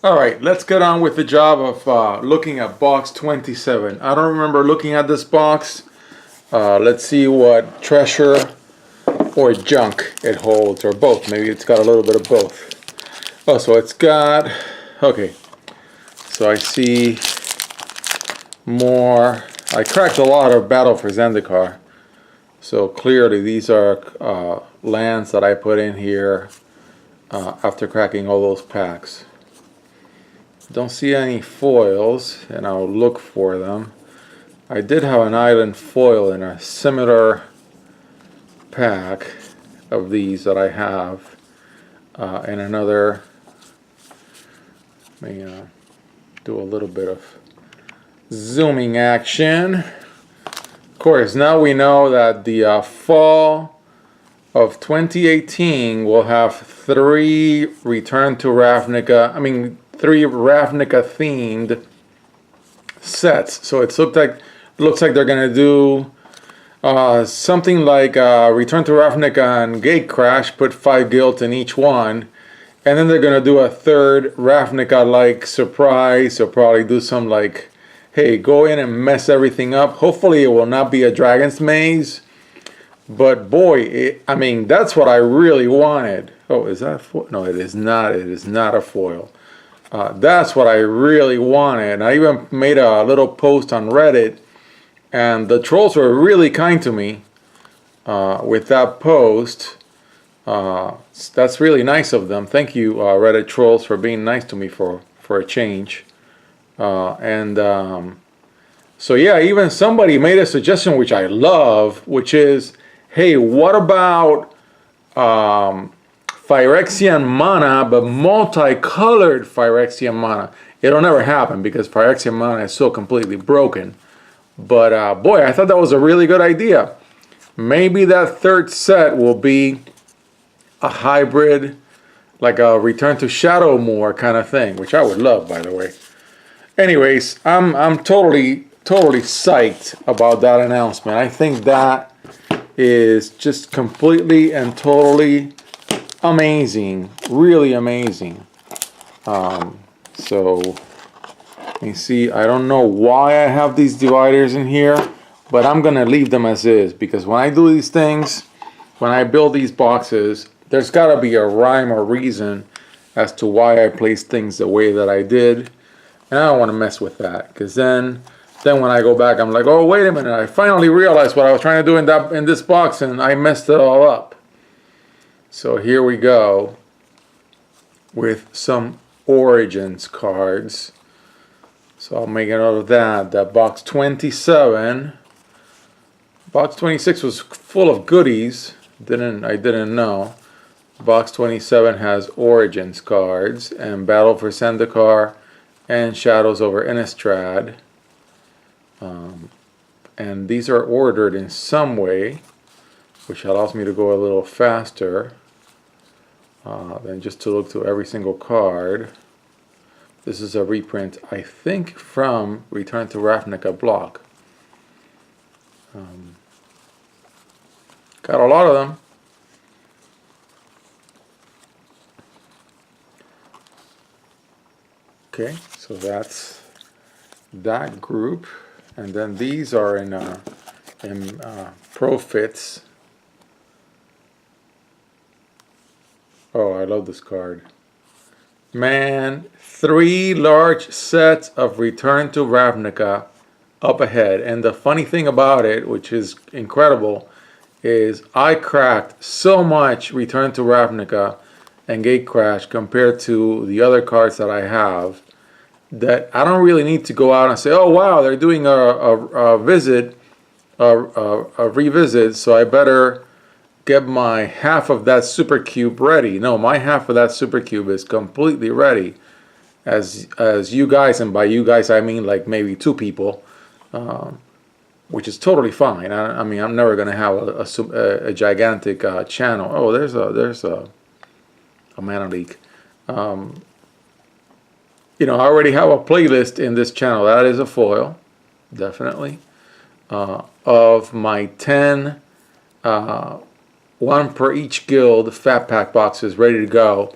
All right, let's get on with the job of looking at box 27. I don't remember looking at this box. Let's see what treasure or junk it holds, or both. Maybe it's got a little bit of both. Oh, so it's got, okay, so I see more. I cracked a lot of Battle for Zendikar, so clearly these are lands that I put in here after cracking all those packs. Don't see any foils, and I'll look for them. I did have an island foil in a similar pack of these that I have in another. Let me do a little bit of zooming action. Of course, now we know that the fall of 2018 will have 3 Return to Ravnica, 3 Ravnica themed sets. So it looks like they're gonna do something like Return to Ravnica and Gate Crash, put 5 guilds in each one, and then they're gonna do a 3rd Ravnica like surprise. They'll probably do some like, hey, go in and mess everything up. Hopefully it will not be a Dragon's Maze, but boy, that's what I really wanted. Oh, is that a foil? No, it is not. It is not a foil. That's what I really wanted. I even made a little post on Reddit, and the trolls were really kind to me with that post. That's really nice of them. Thank you, Reddit trolls, for being nice to me for a change. So yeah, even somebody made a suggestion which I love, which is, hey, what about Phyrexian mana, but multicolored Phyrexian mana? It'll never happen because Phyrexian mana is so completely broken. But boy, I thought that was a really good idea. Maybe that 3rd set will be a hybrid, like a Return to Shadowmoor kind of thing, which I would love, by the way. Anyways, I'm totally psyched about that announcement. I think that is just completely and totally amazing, really amazing. So let me see. I don't know why I have these dividers in here, but I'm gonna leave them as is, because when I do these things, when I build these boxes, there's gotta be a rhyme or reason as to why I place things the way that I did, and I don't want to mess with that, because then when I go back, I'm like, oh, wait a minute, I finally realized what I was trying to do in this box, and I messed it all up. So here we go with some Origins cards. So I'll make a note of that. That box 27, box 26 was full of goodies. I didn't know. Box 27 has Origins cards and Battle for Zendikar and Shadows over Innistrad. And these are ordered in some way, which allows me to go a little faster than just to look through every single card. This is a reprint, I think, from Return to Ravnica block. Got a lot of them. Okay, so that's that group, and then these are in Profits. Oh, I love this card. Man, 3 large sets of Return to Ravnica up ahead. And the funny thing about it, which is incredible, is I cracked so much Return to Ravnica and Gate Crash compared to the other cards that I have, that I don't really need to go out and say, oh wow, they're doing a revisit, so I better get my half of that super cube ready. No, my half of that super cube is completely ready. As you guys, and by you guys I mean like maybe 2 people, which is totally fine. I'm never gonna have a gigantic channel. Oh, there's a mana leak. I already have a playlist in this channel. That is a foil, definitely, of my 10 1 per each guild fat pack boxes ready to go.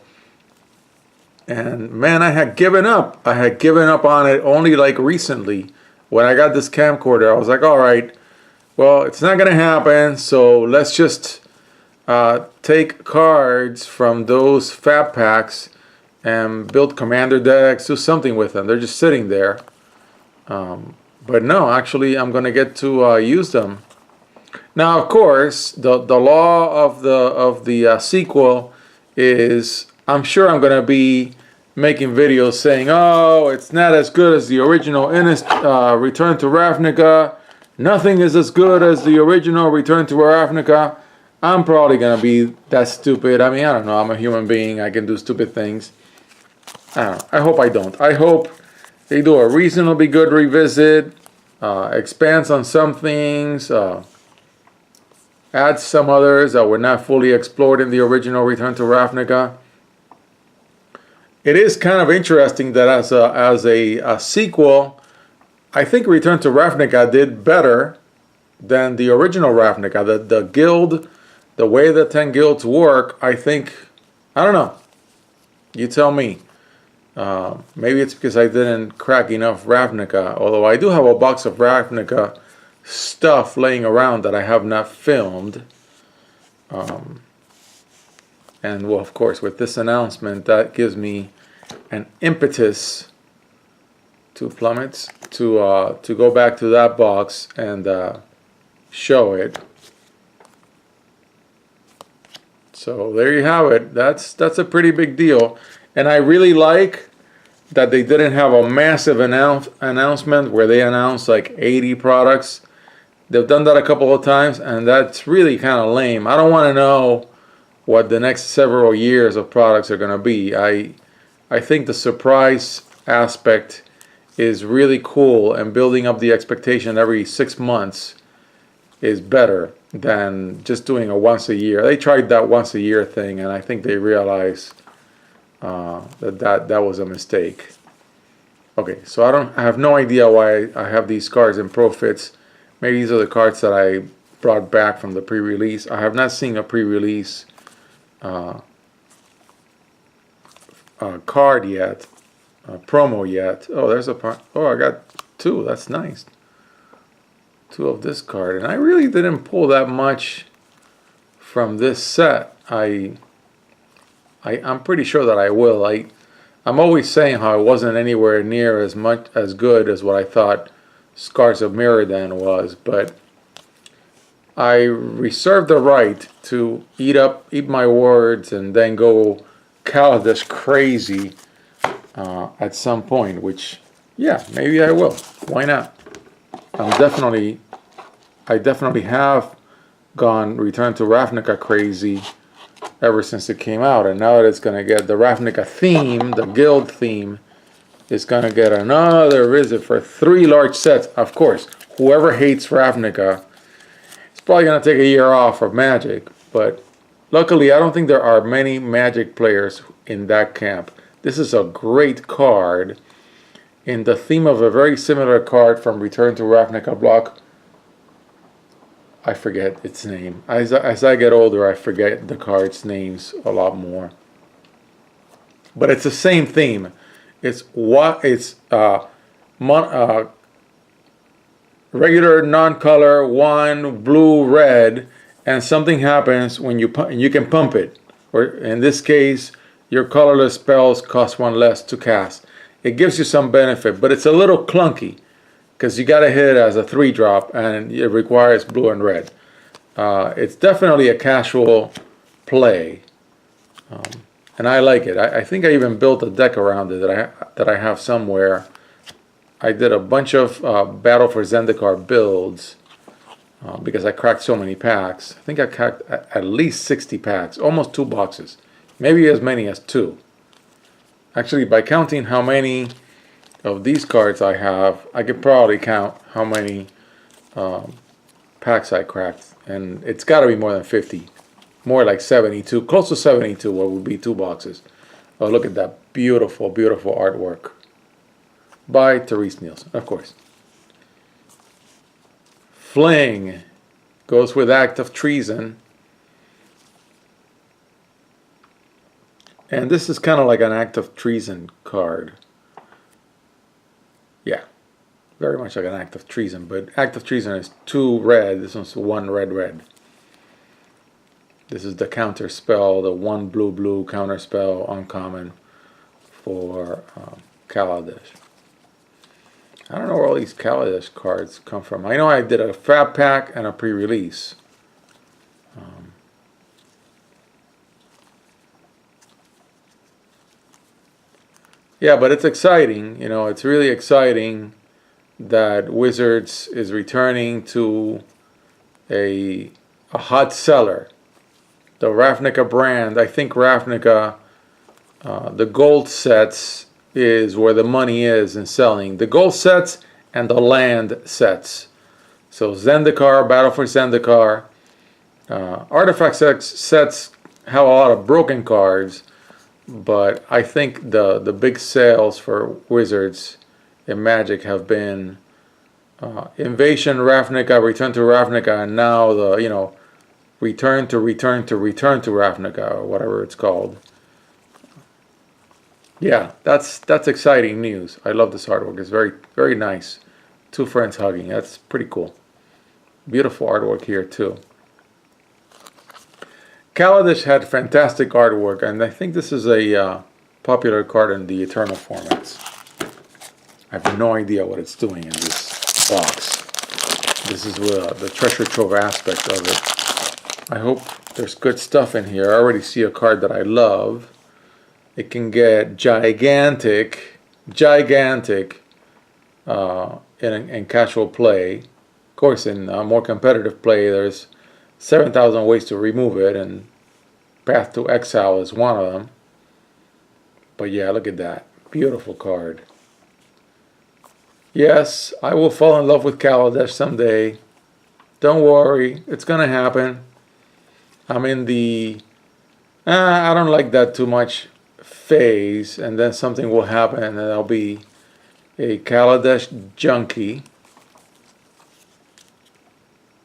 And man, I had given up. I had given up on it only like recently. When I got this camcorder, I was like, all right, well, it's not going to happen. So let's just take cards from those fab packs and build commander decks, do something with them. They're just sitting there. But no, actually, I'm going to get to use them. Now, of course, the law of the sequel is, I'm sure I'm going to be making videos saying, oh, it's not as good as the original Return to Ravnica. Nothing is as good as the original Return to Ravnica. I'm probably going to be that stupid. I mean, I don't know. I'm a human being. I can do stupid things. I don't know. I hope I don't. I hope they do a reasonably good revisit, expands on some things, adds some others that were not fully explored in the original Return to Ravnica. It is kind of interesting that as a sequel, I think Return to Ravnica did better than the original Ravnica. The guild, the way the 10 guilds work, I think, I don't know. You tell me. Maybe it's because I didn't crack enough Ravnica, although I do have a box of Ravnica stuff laying around that I have not filmed. And well, of course, with this announcement, that gives me an impetus to plummets to go back to that box and show it. So there you have it. That's a pretty big deal, and I really like that they didn't have a massive announcement where they announced like 80 products. They've done that a couple of times, and that's really kind of lame. I don't want to know what the next several years of products are going to be. I think the surprise aspect is really cool, and building up the expectation every 6 months is better than just doing a once a year. They tried that once a year thing, and I think they realized that was a mistake. Okay, so I have no idea why I have these cards in Profits. Maybe these are the cards that I brought back from the pre-release. I have not seen a pre-release card yet, promo yet. Oh, there's a part. Oh, I got 2. That's nice. 2 of this card, and I really didn't pull that much from this set. I'm pretty sure that I will. I'm always saying how it wasn't anywhere near as much as good as what I thought Scars of Mirrodin was, but I reserve the right to eat my words and then go Kaladesh crazy at some point, which, yeah, maybe I will. Why not? I definitely have gone Return to Ravnica crazy ever since it came out, and now that it's going to get the Ravnica theme, the guild theme, is going to get another visit for 3 large sets. Of course, whoever hates Ravnica is probably going to take a year off of Magic, but luckily I don't think there are many Magic players in that camp. This is a great card in the theme of a very similar card from Return to Ravnica block. I forget its name. As I get older, I forget the cards' names a lot more. But it's the same theme. It's regular non-color, 1 blue red, and something happens when you can pump it. Or in this case, your colorless spells cost 1 less to cast. It gives you some benefit, but it's a little clunky because you got to hit it as a 3-drop, and it requires blue and red. It's definitely a casual play, and I like it. I think I even built a deck around it that I have somewhere. I did a bunch of Battle for Zendikar builds because I cracked so many packs. I think I cracked at least 60 packs, almost 2 boxes, maybe as many as 2. Actually, by counting how many of these cards I have, I could probably count how many packs I cracked, and it's got to be more than 50. More like 72, close to 72, what would be 2 boxes. Oh, look at that beautiful, beautiful artwork by Therese Nielsen, of course. Fling goes with Act of Treason. And this is kind of like an act of treason card. Yeah, very much like an act of treason, but act of treason is 2 red. This one's 1 red red. This is the counter spell, the 1 blue blue counter spell, uncommon for Kaladesh. I don't know where all these Kaladesh cards come from. I know I did a Fab Pack and a pre-release. Yeah, but it's exciting. You know, it's really exciting that Wizards is returning to a hot seller. The Ravnica brand. I think Ravnica, the gold sets is where the money is in selling. The gold sets and the land sets. So Zendikar, Battle for Zendikar. Artifact sets have a lot of broken cards, but I think the big sales for Wizards in Magic have been Invasion Ravnica, Return to Ravnica, and now the, you know, Return to Ravnica, or whatever it's called. Yeah, that's exciting news. I love this artwork. It's very, very nice. 2 friends hugging. That's pretty cool. Beautiful artwork here too. Kaladesh had fantastic artwork, and I think this is a popular card in the Eternal formats. I have no idea what it's doing in this box. This is the treasure trove aspect of it. I hope there's good stuff in here. I already see a card that I love. It can get gigantic in casual play. Of course, in more competitive play, there's 7,000 ways to remove it, and Path to Exile is one of them. But yeah, look at that. Beautiful card. Yes, I will fall in love with Kaladesh someday. Don't worry, it's gonna happen. I'm in the I don't like that too much phase, and then something will happen and I'll be a Kaladesh junkie.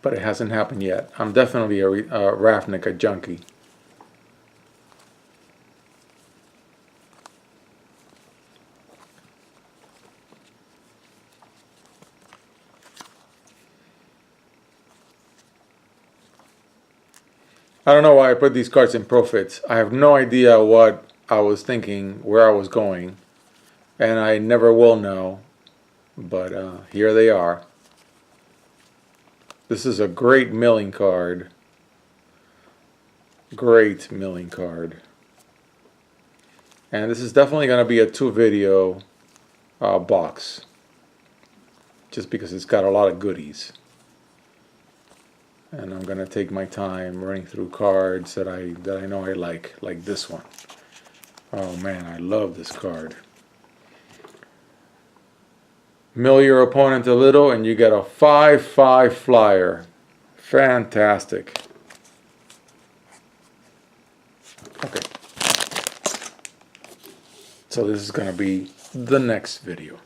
But it hasn't happened yet. I'm definitely a Ravnica junkie. I don't know why I put these cards in profits. I have no idea what I was thinking, where I was going, and I never will know. But here they are. This is a great milling card. Great milling card. And this is definitely going to be a 2-video box. Just because it's got a lot of goodies. And I'm going to take my time running through cards that I know I like this one. Oh man, I love this card. Mill your opponent a little and you get a 5/5 flyer. Fantastic. Okay. So this is going to be the next video.